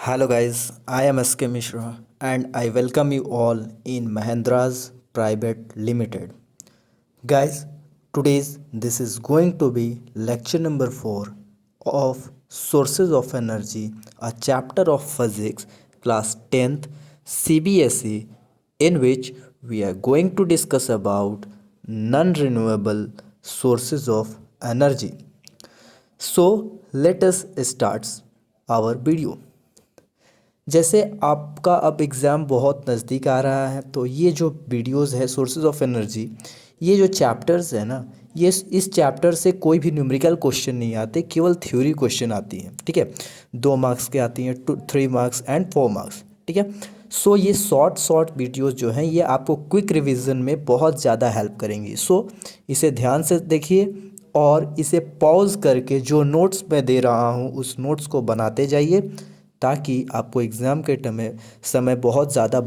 Hello guys, I am SK Mishra and I welcome you all in Mahendra's Private Limited. Guys, today's this is going to be lecture number 4 of Sources of Energy, a chapter of physics class 10th CBSE, in which we are going to discuss about non-renewable sources of energy. So let us start our video. जैसे आपका अब exam बहुत नज़दीक आ रहा है तो ये जो वीडियोस है सोर्सेज ऑफ एनर्जी, ये जो चैप्टर्स है ना, ये इस चैप्टर से कोई भी न्यूमेरिकल क्वेश्चन नहीं आते, केवल थ्योरी क्वेश्चन आती हैं। ठीक है, 2 मार्क्स के आती हैं, 3 मार्क्स एंड 4 मार्क्स। ठीक है, सो ये शॉर्ट वीडियोस जो हैं ये आपको क्विक रिवीजन में बहुत ज़्यादा हेल्प करेंगी। सो इसे ध्यान से देखिए और इसे पॉज करके जो नोट्स मैं दे रहा हूँ उस नोट्स को बनाते जाइए, ताकि आपको एग्ज़ाम के समय बहुत ज़्यादा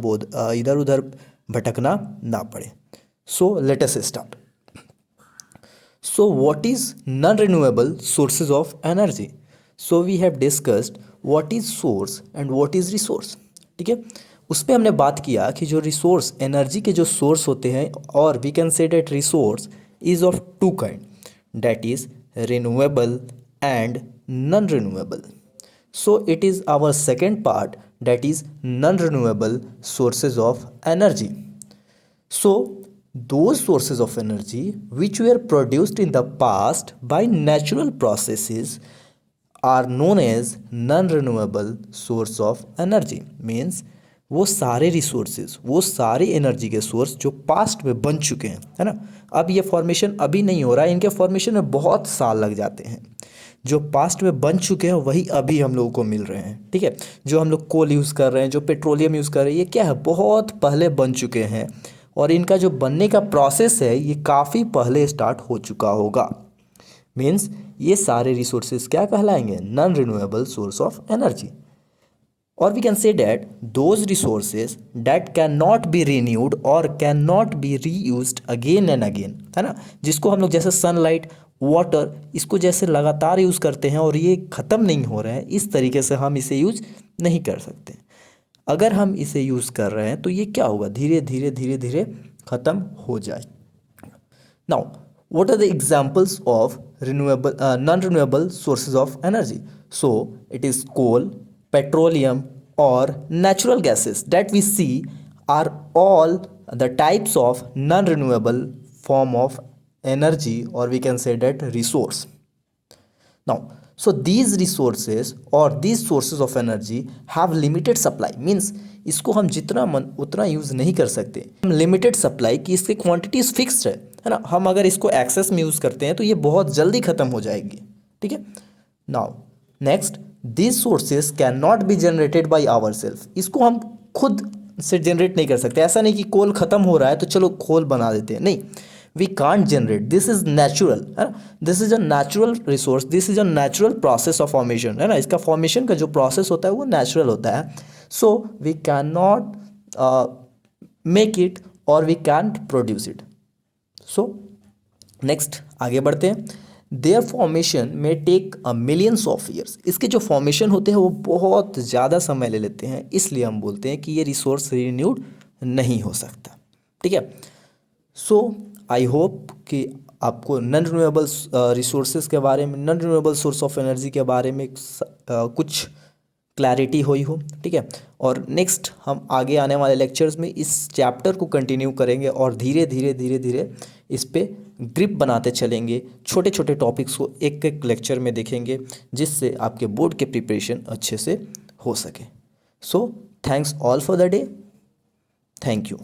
इधर उधर भटकना ना पड़े। So let us start. So what is non renewable sources of energy? So we have discussed what is source and what is resource. ठीक है, उस पर हमने बात किया कि जो रिसोर्स एनर्जी के जो सोर्स होते हैं, और we can say that resource is of two kind, that is renewable and non-renewable. So it is our second part, that is non-renewable sources of energy. So those sources of energy which were produced in the past by natural processes are known as non-renewable source of energy. Means वो सारे resources, वो सारे energy के source जो past में बन चुके हैं, है ना, अब ये फॉर्मेशन अभी नहीं हो रहा है, इनके फॉर्मेशन में बहुत साल लग जाते हैं। जो पास्ट में बन चुके हैं वही अभी हम लोगों को मिल रहे हैं। ठीक है, जो हम लोग कोल यूज़ कर रहे हैं, जो पेट्रोलियम यूज़ कर रहे हैं, ये क्या है, बहुत पहले बन चुके हैं, और इनका जो बनने का प्रोसेस है ये काफ़ी पहले स्टार्ट हो चुका होगा। मीन्स ये सारे रिसोर्सेज क्या कहलाएंगे, non renewable source of energy. और we can say that those resources that can not be renewed और can not be reused again and again, है ना, जिसको हम लोग जैसे सनलाइट, वाटर, इसको जैसे लगातार यूज़ करते हैं और ये ख़त्म नहीं हो रहे हैं, इस तरीके से हम इसे यूज नहीं कर सकते। अगर हम इसे यूज़ कर रहे हैं तो ये क्या होगा, धीरे धीरे धीरे धीरे ख़त्म हो जाए। Now what are the examples of renewable non-renewable sources of energy? So it is coal, petroleum or natural gases that we see are all the types of non-renewable form of energy, or we can say that resource. Now so these resources or these sources of energy have limited supply, means इसको हम जितना मन उतना use नहीं कर सकते। हम limited supply की, इसकी क्वांटिटीज फिक्स्ड है ना, हम अगर इसको एक्सेस में यूज़ करते हैं तो ये बहुत जल्दी ख़त्म हो जाएगी। ठीक है, now next, this sources can not be generated by our self, इसको हम खुद से जनरेट नहीं कर सकते। ऐसा नहीं कि कोल ख़त्म हो रहा है तो चलो कोल बना देते हैं, नहीं, we can't generate, this is natural, है ना, this is a natural resource, this is a natural process of formation, है ना, इसका फॉर्मेशन का जो प्रोसेस होता है वो नेचुरल होता है। So we can not make it और we can produce it. So next आगे बढ़ते हैं। देयर फॉर्मेशन में take a millions of years, इसके जो फॉर्मेशन होते हैं वो बहुत ज़्यादा समय ले लेते हैं, इसलिए हम बोलते हैं कि ये रिसोर्स रिन्यूड नहीं हो सकता। ठीक है, सो आई होप कि आपको नॉन रिन्यूएबल रिसोर्सेज के बारे में, non renewable source of energy के बारे में कुछ क्लैरिटी हुई हो। ठीक है, और नेक्स्ट हम आगे आने वाले लेक्चर्स में इस चैप्टर को कंटिन्यू करेंगे और धीरे धीरे धीरे धीरे इस पे ग्रिप बनाते चलेंगे, छोटे छोटे टॉपिक्स को एक एक लेक्चर में देखेंगे, जिससे आपके बोर्ड के प्रिपरेशन अच्छे से हो सके। So thanks all for the day, thank you.